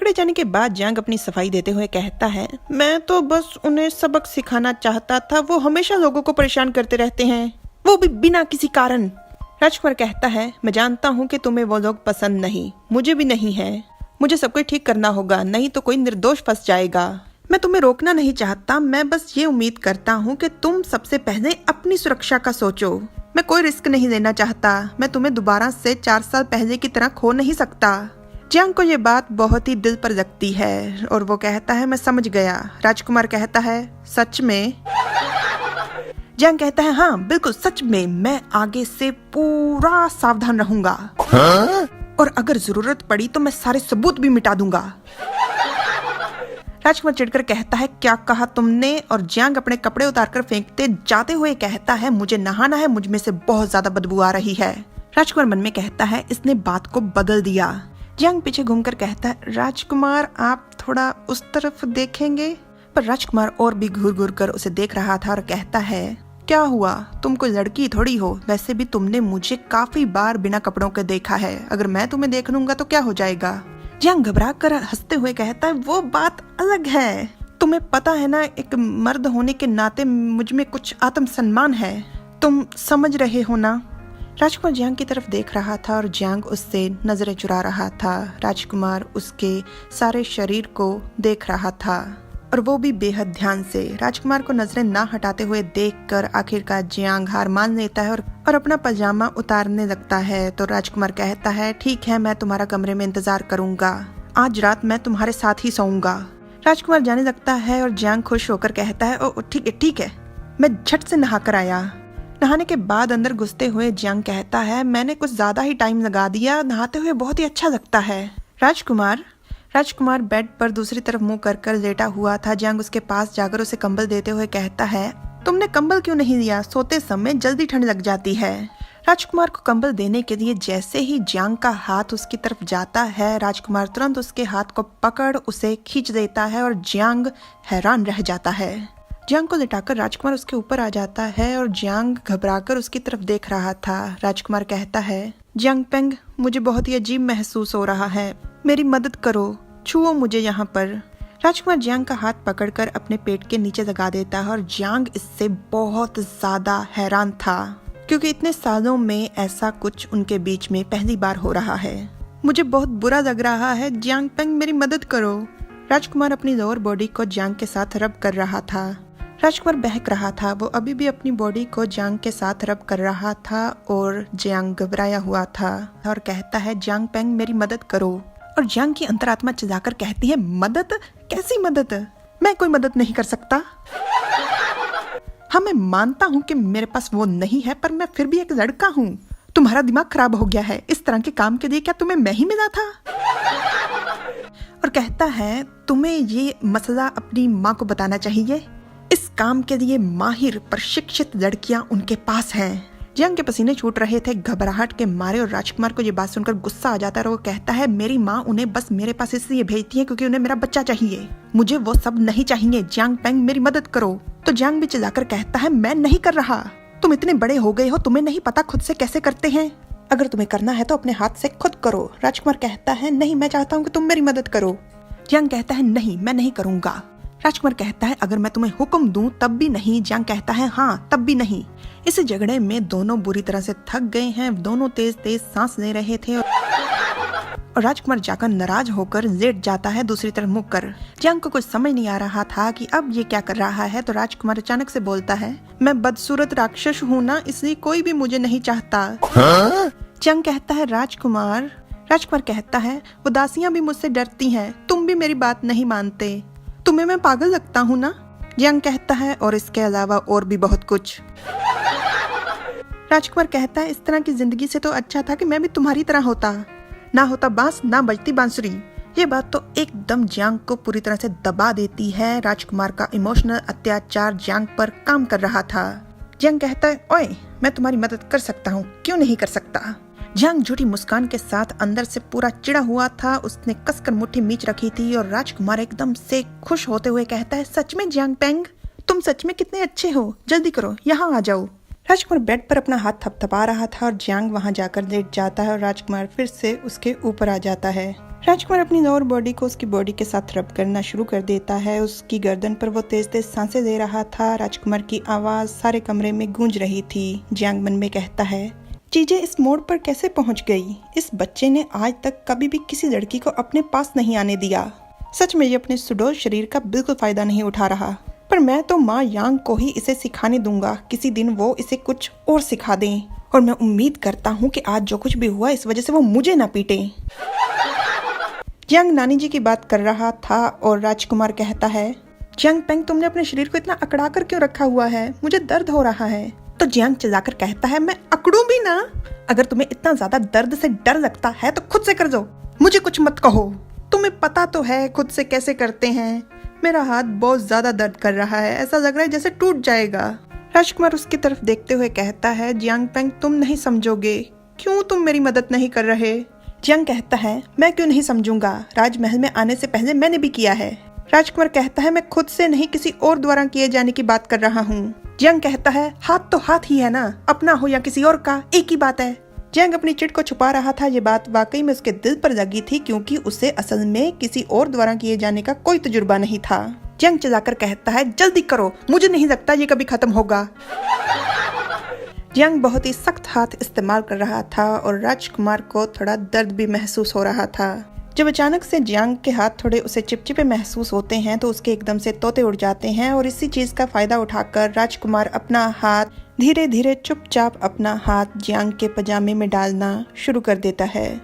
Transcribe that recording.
पकड़े जाने के बाद जंग अपनी सफाई देते हुए कहता है, मैं तो बस उन्हें सबक सिखाना चाहता था, वो हमेशा लोगों को परेशान करते रहते हैं, वो भी बिना किसी कारण। राजकुमार कहता है, मैं जानता हूँ कि तुम्हें वो लोग पसंद नहीं, मुझे भी नहीं है, मुझे सब कुछ ठीक करना होगा, नहीं तो कोई निर्दोष फंस जाएगा। मैं तुम्हें रोकना नहीं चाहता, मैं बस ये उम्मीद करता हूँ कि तुम सबसे पहले अपनी सुरक्षा का सोचो। मैं कोई रिस्क नहीं लेना चाहता, मैं तुम्हें दोबारा से 4 साल पहले की तरह खो नहीं सकता। जियांग को ये बात बहुत ही दिल पर लगती है और वो कहता है, मैं समझ गया। राजकुमार कहता है, सच में? जियांग कहता है, हाँ बिल्कुल सच में, मैं आगे से पूरा सावधान रहूंगा। और अगर जरूरत पड़ी तो मैं सारे सबूत भी मिटा दूंगा। राजकुमार चिढ़कर कहता है, क्या कहा तुमने? और जियांग अपने कपड़े उतारकर फेंकते जाते हुए कहता है, मुझे नहाना है, मुझ में से बहुत ज्यादा बदबू आ रही है। राजकुमार मन में कहता है, इसने बात को बदल दिया। जियांग पीछे घूमकर कहता है, राजकुमार आप थोड़ा उस तरफ देखेंगे? पर राजकुमार और भी घूर घूर कर उसे देख रहा था और कहता है, क्या हुआ, तुम कोई लड़की थोड़ी हो, वैसे भी तुमने मुझे काफी बार बिना कपड़ों के देखा है, अगर मैं तुम्हें देख लूंगा तो क्या हो जाएगा? जियांग घबरा कर हंसते हुए कहता है, वो बात अलग है, तुम्हें पता है ना, एक मर्द होने के नाते मुझ में कुछ आत्मसम्मान है, तुम समझ रहे हो ना? राजकुमार जियांग की तरफ देख रहा था और जियांग उससे नजरें चुरा रहा था। राजकुमार उसके सारे शरीर को देख रहा था और वो भी बेहद ध्यान से। राजकुमार को नजरें ना हटाते हुए देखकर आखिरकार जियांग हार मान लेता है और अपना पजामा उतारने लगता है। तो राजकुमार कहता है, ठीक है, मैं तुम्हारा कमरे में इंतजार करूंगा, आज रात मैं तुम्हारे साथ ही सोऊंगा। राजकुमार जाने लगता है और जियांग खुश होकर कहता है, ओ ठीक है, मैं झट से नहा कर आया। नहाने के बाद अंदर घुसते हुए जियांग कहता है, मैंने कुछ ज्यादा ही टाइम लगा दिया, नहाते हुए बहुत ही अच्छा लगता है। राजकुमार बेड पर दूसरी तरफ मुंह कर लेटा हुआ था। जियांग उसके पास जाकर उसे कंबल देते हुए कहता है, तुमने कंबल क्यों नहीं लिया, सोते समय जल्दी ठंड लग जाती है। राजकुमार को कंबल देने के लिए जैसे ही जियांग का हाथ उसकी तरफ जाता है, राजकुमार तुरंत उसके हाथ को पकड़ उसे खींच देता है और जियांग हैरान रह जाता है। जियांग को लिटाकर राजकुमार उसके ऊपर आ जाता है और जियांग घबराकर उसकी तरफ देख रहा था। राजकुमार कहता है, जियांग पेंग, मुझे बहुत ही अजीब महसूस हो रहा है, मेरी मदद करो, छुओ मुझे यहाँ पर। राजकुमार जियांग का हाथ पकड़कर अपने पेट के नीचे लगा देता है और जियांग इससे बहुत ज्यादा हैरान था, क्योंकि इतने सालों में ऐसा कुछ उनके बीच में पहली बार हो रहा है। मुझे बहुत बुरा लग रहा है, जियांग पेंग मेरी मदद करो। राजकुमार अपनी लोअर बॉडी को जियांग के साथ रब कर रहा था। राजकुमार बहक रहा था, वो अभी भी अपनी बॉडी को जियांग के साथ रब कर रहा था और जियांग घबराया हुआ था और कहता है, जियांग पेंग मेरी मदद करो। और जियांग की अंतरात्मा चिल्लाकर कहती है, मदद? कैसी मदद? मैं कोई मदद नहीं कर सकता। हाँ, मैं मानता हूँ कि मेरे पास वो नहीं है, पर मैं फिर भी एक लड़का हूँ। तुम्हारा दिमाग खराब हो गया है, इस तरह के काम के लिए क्या तुम्हें मैं ही मिला था? और कहता है, तुम्हें ये मसला अपनी माँ को बताना चाहिए, इस काम के लिए माहिर प्रशिक्षित लड़कियां उनके पास हैं। जियांग के पसीने छूट रहे थे घबराहट के मारे और राजकुमार को ये बात सुनकर गुस्सा आ जाता है और वो कहता है, मेरी माँ उन्हें बस मेरे पास इसलिए भेजती है क्योंकि उन्हें मेरा बच्चा चाहिए, मुझे वो सब नहीं चाहिए। जियांग पेंग मेरी मदद करो। तो जियांग भी चिल्लाकर कहता है, मैं नहीं कर रहा, तुम इतने बड़े हो गए हो, तुम्हें नहीं पता खुद से कैसे करते हैं, अगर तुम्हें करना है तो अपने हाथ से खुद करो। राजकुमार कहता है, नहीं, मैं चाहता हूँ कि तुम मेरी मदद करो। जियांग कहता है, नहीं, मैं नहीं करूंगा। राजकुमार कहता है, अगर मैं तुम्हें हुक्म दूं तब भी नहीं। जियांग कहता है, हाँ, तब भी नहीं। इस झगड़े में दोनों बुरी तरह से थक गए हैं, दोनों तेज तेज सांस ले रहे थे और राजकुमार जाकर नाराज होकर लेट जाता है दूसरी तरफ मुड़ कर। जियांग को कुछ समझ नहीं आ रहा था कि अब ये क्या कर रहा है। तो राजकुमार अचानक से बोलता है, मैं बदसूरत राक्षस हूँ ना, इसलिए कोई भी मुझे नहीं चाहता। जियांग कहता है, राजकुमार कहता है, वो दासियां भी मुझसे डरती हैं, तुम भी मेरी बात नहीं मानते, तुम्हें मैं पागल लगता हूँ ना? जियांग कहता है, और इसके अलावा और भी बहुत कुछ। राजकुमार कहता है, इस तरह की जिंदगी से तो अच्छा था कि मैं भी तुम्हारी तरह होता, ना होता बांस ना बजती बांसुरी। ये बात तो एकदम जियांग को पूरी तरह से दबा देती है। राजकुमार का इमोशनल अत्याचार जियांग पर काम कर रहा था। जियांग कहता है, ओए, मैं तुम्हारी मदद कर सकता हूँ, क्यों नहीं कर सकता? जियांग झूठी मुस्कान के साथ अंदर से पूरा चिढ़ा हुआ था, उसने कसकर मुट्ठी मींच रखी थी और राजकुमार एकदम से खुश होते हुए कहता है, सच में जियांग पेंग, तुम सच में कितने अच्छे हो, जल्दी करो, यहाँ आ जाओ। राजकुमार बेड पर अपना हाथ थपथपा रहा था और जियांग वहां जाकर लेट जाता है और राजकुमार फिर से उसके ऊपर आ जाता है। राजकुमार अपनी लोअर बॉडी को उसकी बॉडी के साथ रब करना शुरू कर देता है। उसकी गर्दन पर वो तेज तेज सांसें दे रहा था। राजकुमार की आवाज सारे कमरे में गूंज रही थी। जियांग मन में कहता है, चीजें इस मोड़ पर कैसे पहुंच गई? इस बच्चे ने आज तक कभी भी किसी लड़की को अपने पास नहीं आने दिया। सच में ये अपने सुडौल शरीर का बिल्कुल फायदा नहीं उठा रहा। पर मैं तो माँ यांग को ही इसे सिखाने दूंगा। किसी दिन वो इसे कुछ और सिखा दें। और मैं उम्मीद करता हूँ कि आज जो कुछ भी हुआ इस वजह से वो मुझे ना पीटे। जियांग नानी जी की बात कर रहा था और राजकुमार कहता है, जियांग पेंग, तुमने अपने शरीर को इतना अकड़ा कर क्यों रखा हुआ है? मुझे दर्द हो रहा है। तो जियांग चिल्लाकर कहता है, मैं अकड़ूं भी ना। अगर तुम्हें इतना ज्यादा दर्द से डर लगता है तो खुद से कर दो, मुझे कुछ मत कहो। तुम्हें पता तो है खुद से कैसे करते हैं। मेरा हाथ बहुत ज्यादा दर्द कर रहा है, ऐसा लग रहा है जैसे टूट जाएगा। राजकुमार उसकी तरफ देखते हुए कहता है, जियांग पेंग, तुम नहीं समझोगे। क्यों तुम मेरी मदद नहीं कर रहे? जियांग कहता है, मैं क्यों नहीं समझूंगा? राजमहल में आने से पहले मैंने भी किया है। राजकुमार कहता है, मैं खुद से नहीं किसी और द्वारा किए जाने की बात कर रहा हूँ। जियांग कहता है, हाथ तो हाथ ही है ना, अपना हो या किसी और का, एक ही बात है। जियांग अपनी चिढ़ को छुपा रहा था। ये बात वाकई में उसके दिल पर लगी थी, क्योंकि उसे असल में किसी और द्वारा किए जाने का कोई तजुर्बा नहीं था। जियांग चिल्लाकर कहता है, जल्दी करो, मुझे नहीं लगता ये कभी खत्म होगा। जियांग बहुत ही सख्त हाथ इस्तेमाल कर रहा था और राजकुमार को थोड़ा दर्द भी महसूस हो रहा था। जब अचानक से जियांग के हाथ थोड़े उसे चिपचिपे महसूस होते हैं तो उसके एकदम से तोते उड़ जाते हैं और इसी चीज का फायदा उठाकर राजकुमार अपना हाथ धीरे धीरे चुपचाप अपना हाथ जियांग के पजामे में डालना शुरू कर देता है।